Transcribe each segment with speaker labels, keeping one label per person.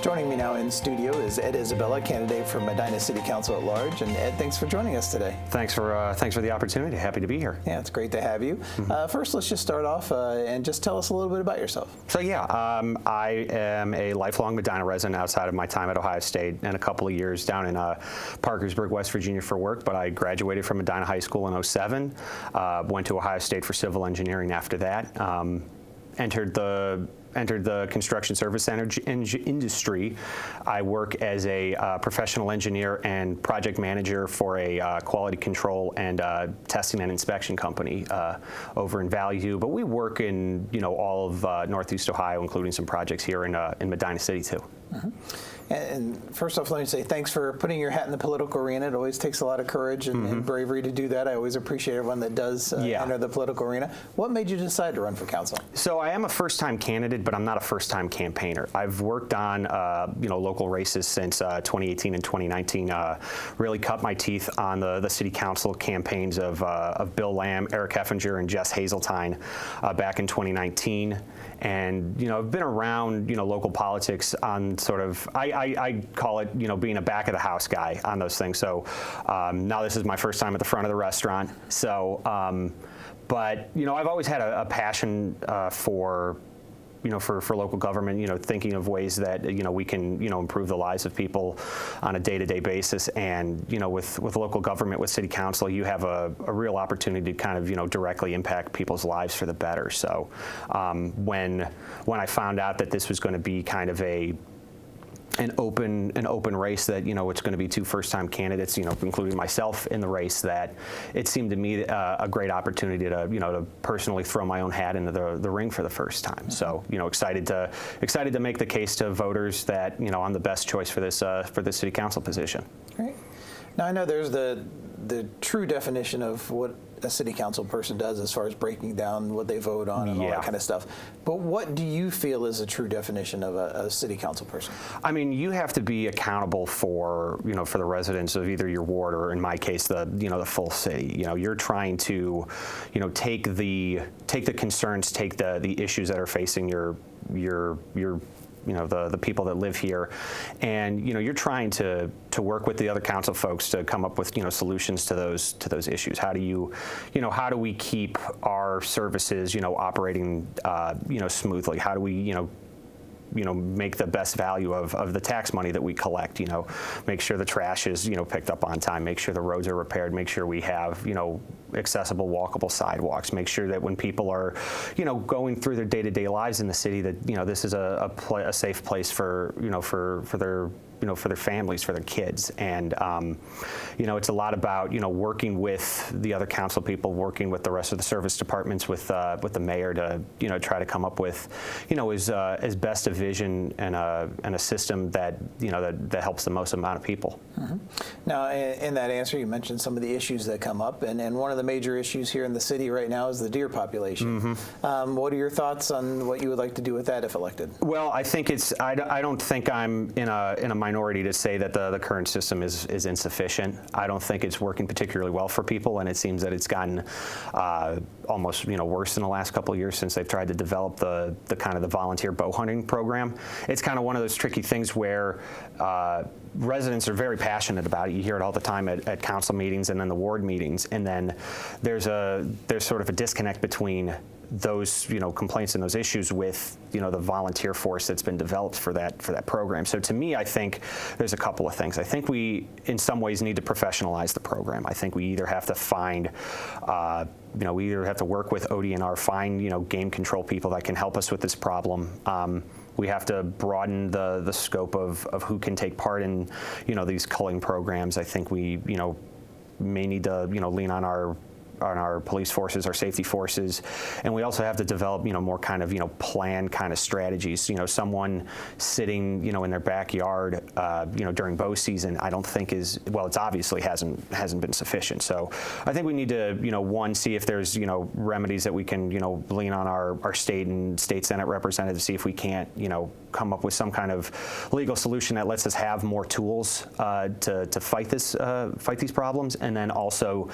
Speaker 1: Joining me now in studio is Ed Isabella, candidate for Medina City Council At-Large. And Ed, thanks for joining us today.
Speaker 2: Thanks for the opportunity. Happy to be here.
Speaker 1: Yeah, it's great to have you. First, let's just start off and just tell us a little bit about yourself.
Speaker 2: So yeah, I am a lifelong Medina resident outside of my time at Ohio State and a couple of years down in Parkersburg, West Virginia for work. But I graduated from Medina High School in '07, went to Ohio State for civil engineering after that, entered the construction service industry. I work as a professional engineer and project manager for a quality control and testing and inspection company over in Valley View. But we work in all of Northeast Ohio, including some projects here in Medina City too.
Speaker 1: And first off, let me say thanks for putting your hat in the political arena. It always takes a lot of courage and bravery to do that. I always appreciate everyone that does enter the political arena. What made you decide to run for council? So
Speaker 2: I am a first-time candidate, but I'm not a first-time campaigner. I've worked on local races since 2018 and 2019. Really cut my teeth on the city council campaigns of Bill Lamb, Eric Heffinger, and Jess Hazeltine back in 2019. And I've been around local politics on sort of I call it being a back of the house guy on those things. So now this is my first time at the front of the restaurant. So but I've always had a passion for local government, thinking of ways that, we can, improve the lives of people on a day-to-day basis. And, with local government, with city council, you have a real opportunity to kind of, directly impact people's lives for the better. So when I found out that this was going to be kind of an open race, that it's going to be two first-time candidates, including myself in the race, that it seemed to me a great opportunity to personally throw my own hat into the ring for the first time. So excited to make the case to voters that I'm the best choice for this city council position.
Speaker 1: Great. Now I know there's the true definition of what a city council person does as far as breaking down what they vote on and all that kind of stuff. But what do you feel is a true definition of a city council person? I mean, you have to be accountable for for the residents of either your ward or, in my case, the full city. You're trying to take the concerns, take the issues that are facing your the people that live here, and you're trying to work with the other council folks to come up with solutions to those issues. How do we keep our services operating smoothly? How do we make the best value of the tax money that we collect, make sure the trash is, picked up on time, make sure the roads are repaired, make sure we have, accessible, walkable sidewalks, make sure that when people are, going through their day-to-day lives in the city, that, this is a safe place for, for their families, for their kids. And, it's a lot about, working with the other council people, working with the rest of the service departments, with the mayor to, try to come up with, as best a vision and a system that, that helps the most amount of people. Now, in that answer, you mentioned some of the issues that come up, and one of the major issues here in the city right now is the deer population. What are your thoughts on what you would like to do with that if elected?
Speaker 2: Well, I think I don't think I'm in a minority to say that the current system is insufficient. I don't think it's working particularly well for people, and it seems that it's gotten almost worse in the last couple of years since they've tried to develop the kind of the volunteer bow hunting program. It's kind of one of those tricky things where residents are very passionate about it. You hear it all the time at council meetings and then the ward meetings, and then there's sort of a disconnect between those complaints and those issues with the volunteer force that's been developed for that program. So to me, I think there's a couple of things. I think we in some ways need to professionalize the program. I think we either have to find we either have to work with ODNR, find game control people that can help us with this problem. We have to broaden the scope of who can take part in these culling programs. I think we may need to lean on our police forces, our safety forces, and we also have to develop more kind of planned kind of strategies. Someone sitting in their backyard during bow season, I don't think is, well, it's obviously hasn't been sufficient. So I think we need to one, see if there's remedies that we can lean on our state and state senate representatives, see if we can't come up with some kind of legal solution that lets us have more tools to fight these problems, and then also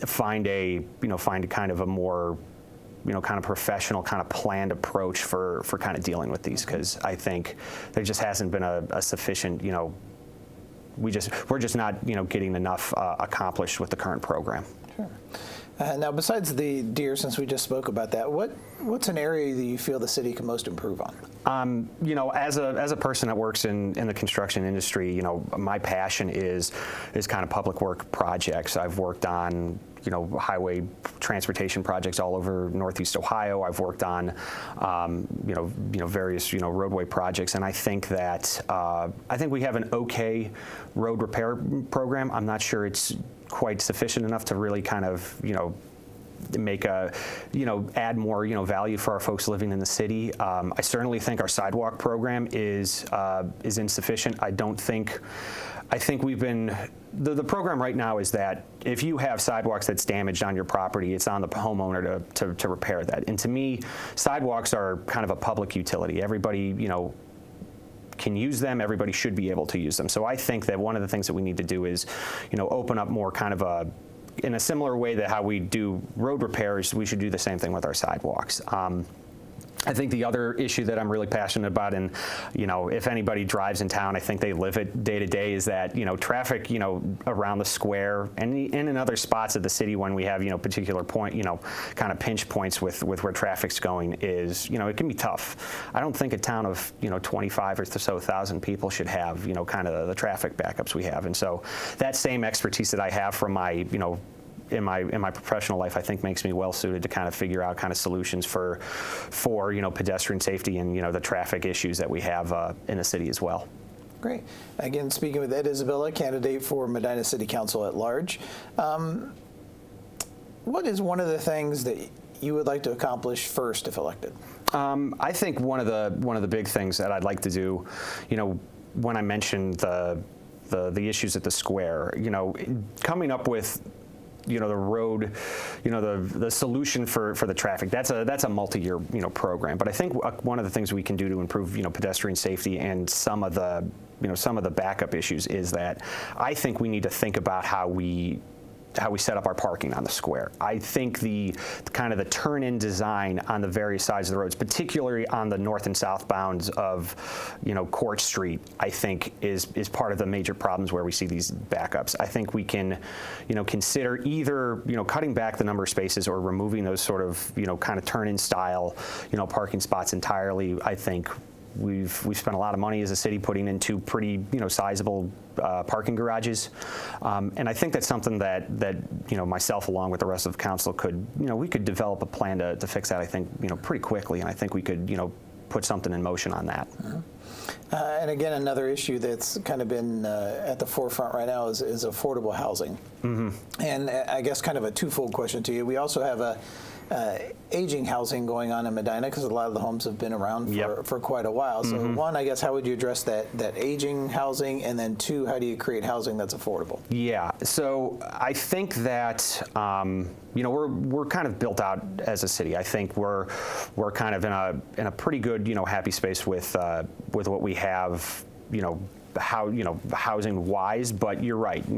Speaker 2: find a kind of a more kind of professional, kind of planned approach for kind of dealing with these, because I think there just hasn't been a sufficient, we're just not, getting enough accomplished with the current program.
Speaker 3: Sure. Now, besides the deer, since we just spoke about that, what's an area that you feel the city can most improve on?
Speaker 2: As a person that works in the construction industry, my passion is kind of public work projects. I've worked on highway transportation projects all over Northeast Ohio. I've worked on various roadway projects, and I think that we have an okay road repair program. I'm not sure it's quite sufficient enough to really kind of make add more value for our folks living in the city. I certainly think our sidewalk program is insufficient. I think we've been, the program right now is that if you have sidewalks that's damaged on your property, it's on the homeowner to repair that. And to me, sidewalks are kind of a public utility. Everybody, can use them. Everybody should be able to use them. So I think that one of the things that we need to do is, open up more kind of in a similar way that how we do road repairs, we should do the same thing with our sidewalks. I think the other issue that I'm really passionate about, and if anybody drives in town, I think they live it day to day, is that traffic around the square and in other spots of the city when we have particular point kind of pinch points with where traffic's going is it can be tough. I don't think a town of 25 or so thousand people should have kind of the traffic backups we have, and so that same expertise that I have from my in my professional life, I think makes me well suited to kind of figure out kind of solutions for pedestrian safety and the traffic issues that we have in the city as well.
Speaker 3: Great. Again, speaking with Ed Isabella, candidate for Medina City Council at Large. What is one of the things that you would like to accomplish first if elected?
Speaker 2: I think one of the big things that I'd like to do, when I mentioned the issues at the square, coming up with the road, the solution for the traffic. That's a multi-year program. But I think one of the things we can do to improve pedestrian safety and some of the backup issues is that I think we need to think about how we set up our parking on the square. I think the kind of the turn-in design on the various sides of the roads, particularly on the north and south bounds of, Court Street, I think is part of the major problems where we see these backups. I think we can, consider either, cutting back the number of spaces or removing those sort of, kind of turn-in style, parking spots entirely. I think we've spent a lot of money as a city putting into pretty sizable parking garages, and I think that's something that myself along with the rest of the council could we could develop a plan to fix that. I think pretty quickly, and I think we could put something in motion on that.
Speaker 3: And again, another issue that's kind of been at the forefront right now is affordable housing. Mm-hmm. And I guess kind of a twofold question to you. We also have aging housing going on in Medina because a lot of the homes have been around for quite a while. So one, I guess, how would you address that aging housing? And then two, how do you create housing that's affordable? Yeah,
Speaker 2: so I think that we're kind of built out as a city. I think we're kind of in a pretty good happy space with what we have housing wise, but you're right.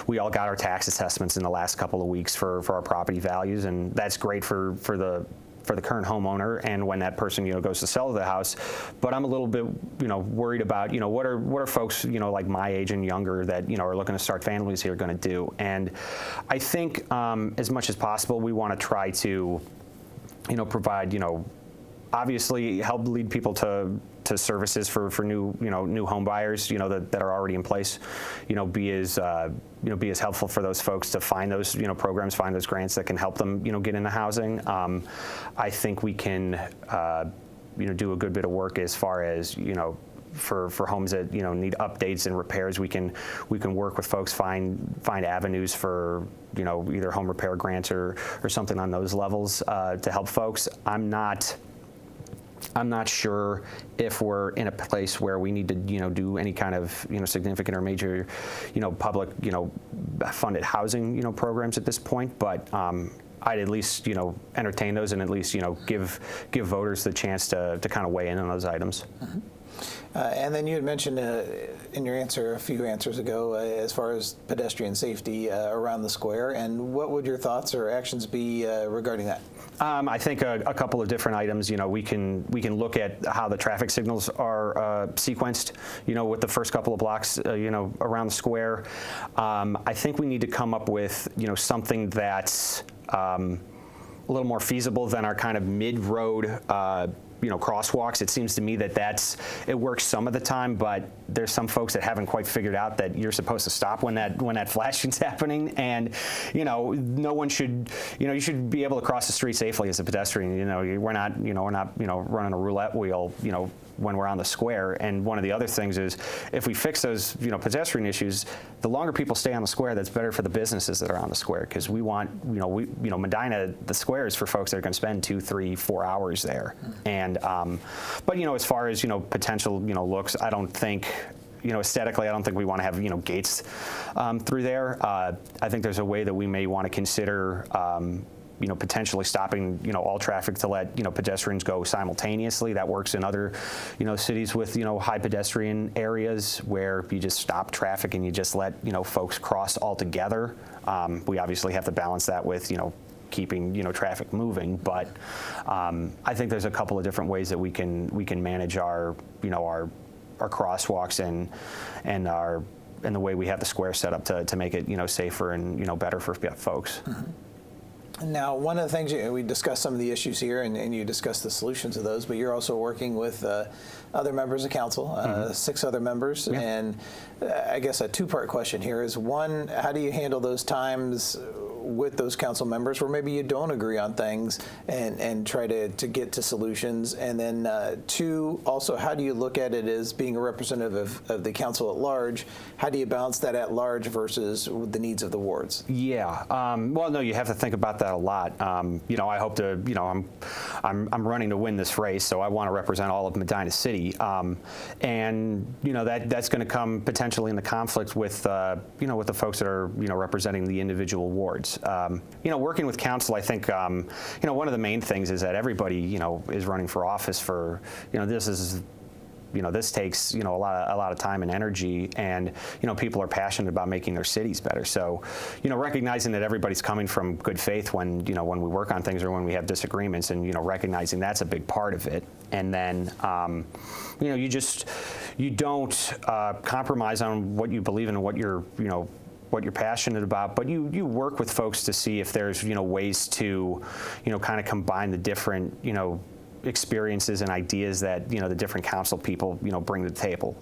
Speaker 2: We all got our tax assessments in the last couple of weeks for our property values, and that's great for the current homeowner and when that person goes to sell the house. But I'm a little bit worried about what are folks like my age and younger that are looking to start families here going to do. And I think as much as possible we want to try to provide obviously help lead people to services for new home buyers that are already in place, be as helpful for those folks to find those programs, find those grants that can help them get into housing. I think we can do a good bit of work as far as for homes that need updates and repairs. We can work with folks, find avenues for either home repair grants or something on those levels to help folks. I'm not sure if we're in a place where we need to, do any kind of, significant or major, public, funded housing, programs at this point. But I'd at least, entertain those and at least, give voters the chance to kind of weigh in on those items.
Speaker 3: Mm-hmm. And then you had mentioned in your answer a few answers ago as far as pedestrian safety around the square. And what would your thoughts or actions be regarding that?
Speaker 2: I think a couple of different items. We can look at how the traffic signals are sequenced. With the first couple of blocks, around the square. I think we need to come up with something that's a little more feasible than our kind of mid-road crosswalks. It seems to me that it works some of the time, but there's some folks that haven't quite figured out that you're supposed to stop when that flashing's happening, and no one should, you should be able to cross the street safely as a pedestrian. We're not running a roulette wheel, when we're on the square. And one of the other things is, if we fix those pedestrian issues, the longer people stay on the square, that's better for the businesses that are on the square, because we want Medina, the square is for folks that are going to spend 2, 3, 4 hours there. And but as far as potential looks, I don't think aesthetically, I don't think we want to have gates through there. I think there's a way that we may want to consider potentially stopping, all traffic to let, pedestrians go simultaneously. That works in other, cities with, high pedestrian areas where you just stop traffic and you just let, folks cross altogether. We obviously have to balance that with, keeping, traffic moving, but I think there's a couple of different ways that we can manage our, our crosswalks and the way we have the square set up to make it, safer and, better for folks.
Speaker 3: Mm-hmm. Now, one of the things, we discussed some of the issues here, and you discussed the solutions of those, but you're also working with other members of council,
Speaker 2: Mm-hmm.
Speaker 3: 6 other members,
Speaker 2: Yeah.
Speaker 3: and I guess a two-part question here is, one, how do you handle those times with those council members where maybe you don't agree on things and try to get to solutions? And then 2, also, how do you look at it as being a representative of the council at large? How do you balance that at large versus the needs of the wards?
Speaker 2: Yeah. Well, no, you have to think about that a lot. I hope to, I'm running to win this race, so I want to represent all of Medina City. And, that's going to come potentially in the conflict with, with the folks that are, representing the individual wards. Working with council, I think, one of the main things is that everybody, is running for office for, this takes, a lot of time and energy, and, people are passionate about making their cities better. So, recognizing that everybody's coming from good faith when we work on things or when we have disagreements, and, recognizing that's a big part of it. And then, you don't compromise on what you believe in and what you're passionate about, but you work with folks to see if there's, ways to, kind of combine the different, experiences and ideas that, the different council people, bring to the table.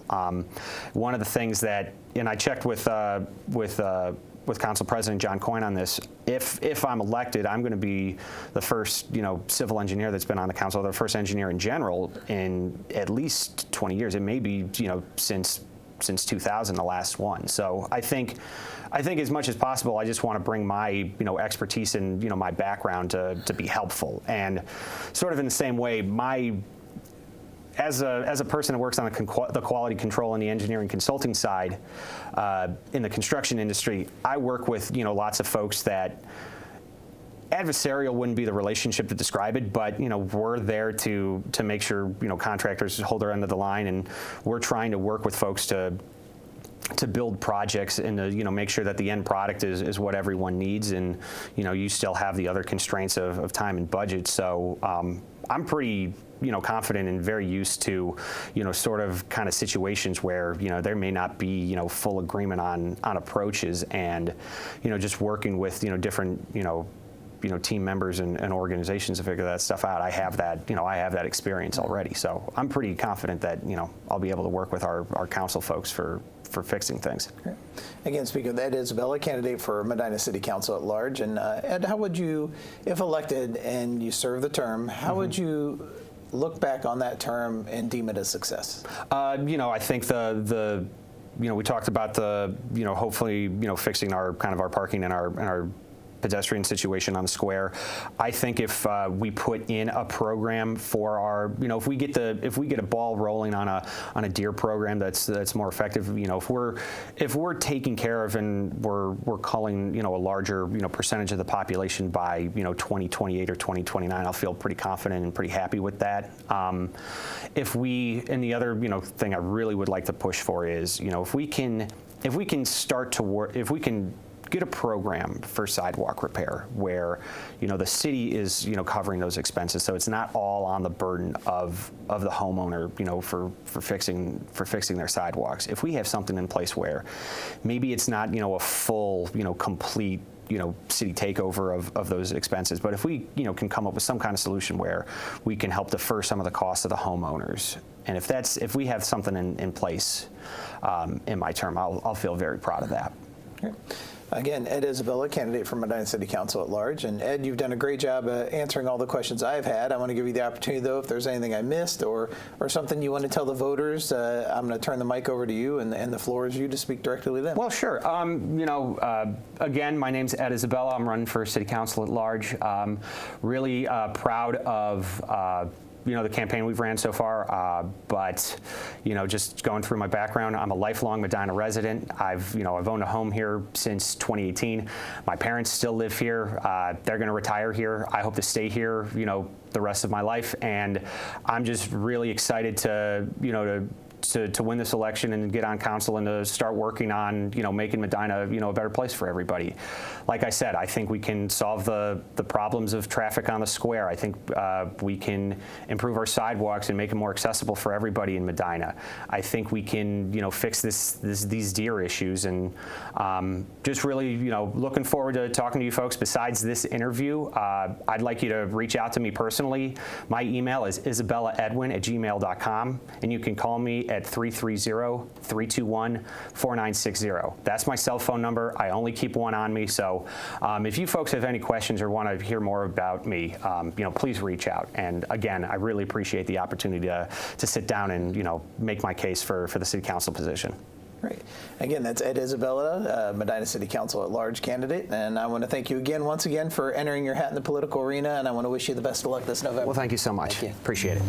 Speaker 2: One of the things that, and I checked with Council President John Coyne on this, if I'm elected, I'm going to be the first, civil engineer that's been on the council, the first engineer in general in at least 20 years. It may be, since 2000, the last one. So I think as much as possible, I just want to bring my, expertise and, my background to be helpful. And sort of in the same way, as a person that works on the quality control and the engineering consulting side, in the construction industry, I work with, lots of folks that adversarial wouldn't be the relationship to describe it, but we're there to make sure contractors hold their end of the line, and we're trying to work with folks to build projects and to make sure that the end product is what everyone needs, and you still have the other constraints of time and budget. So I'm pretty confident and very used to sort of kind of situations where there may not be full agreement on approaches, and just working with different team members and organizations to figure that stuff out. I have that experience already, so I'm pretty confident that I'll be able to work with our council folks for fixing things.
Speaker 3: Great. Again, speaking of that, Isabella, candidate for Medina City Council at Large, and Ed, how would you, if elected and you serve the term, how
Speaker 2: Mm-hmm.
Speaker 3: would you look back on that term and deem it a success?
Speaker 2: I think we talked about hopefully fixing our parking and our pedestrian situation on the square. I think if we put in a program for our, if we get a ball rolling on a deer program that's more effective, if we're taking care of and we're culling, a larger, percentage of the population by, 2028 or 2029, I'll feel pretty confident and pretty happy with that. And the other, thing I really would like to push for is, if we can start to work, if we can get a program for sidewalk repair where, the city is, covering those expenses, so it's not all on the burden of the homeowner, for fixing their sidewalks. If we have something in place where maybe it's not, a full, complete, city takeover of those expenses, but if we, can come up with some kind of solution where we can help defer some of the costs of the homeowners, and if we have something in place in my term, I'll feel very proud of that.
Speaker 3: Okay. Again, Ed Isabella, candidate for Medina City Council at Large. And Ed, you've done a great job answering all the questions I've had. I want to give you the opportunity, though, if there's anything I missed or something you want to tell the voters, I'm going to turn the mic over to you, and the floor is you to speak directly with them.
Speaker 2: Well, sure. Again, my name's Ed Isabella. I'm running for City Council at Large. Really proud of the campaign we've ran so far, but just going through my background, I'm a lifelong Medina resident. I've owned a home here since 2018. My parents still live here. They're going to retire here. I hope to stay here, the rest of my life, and I'm just really excited to win this election and get on council and to start working on, making Medina, a better place for everybody. Like I said, I think we can solve the problems of traffic on the square. I think we can improve our sidewalks and make them more accessible for everybody in Medina. I think we can, fix these deer issues, and just really, looking forward to talking to you folks. Besides this interview, I'd like you to reach out to me personally. My email is isabellaedwin@gmail.com, and you can call me at 330-321-4960. That's my cell phone number. I only keep one on me, so if you folks have any questions or want to hear more about me, please reach out. And again, I really appreciate the opportunity to sit down and make my case for the City Council position.
Speaker 3: Great. Again, that's Ed Isabella, Medina City Council at Large candidate, and I want to thank you once again for entering your hat in the political arena, and I want to wish you the best of luck this November.
Speaker 2: Well, thank you so much.
Speaker 3: Thank you.
Speaker 2: Appreciate it.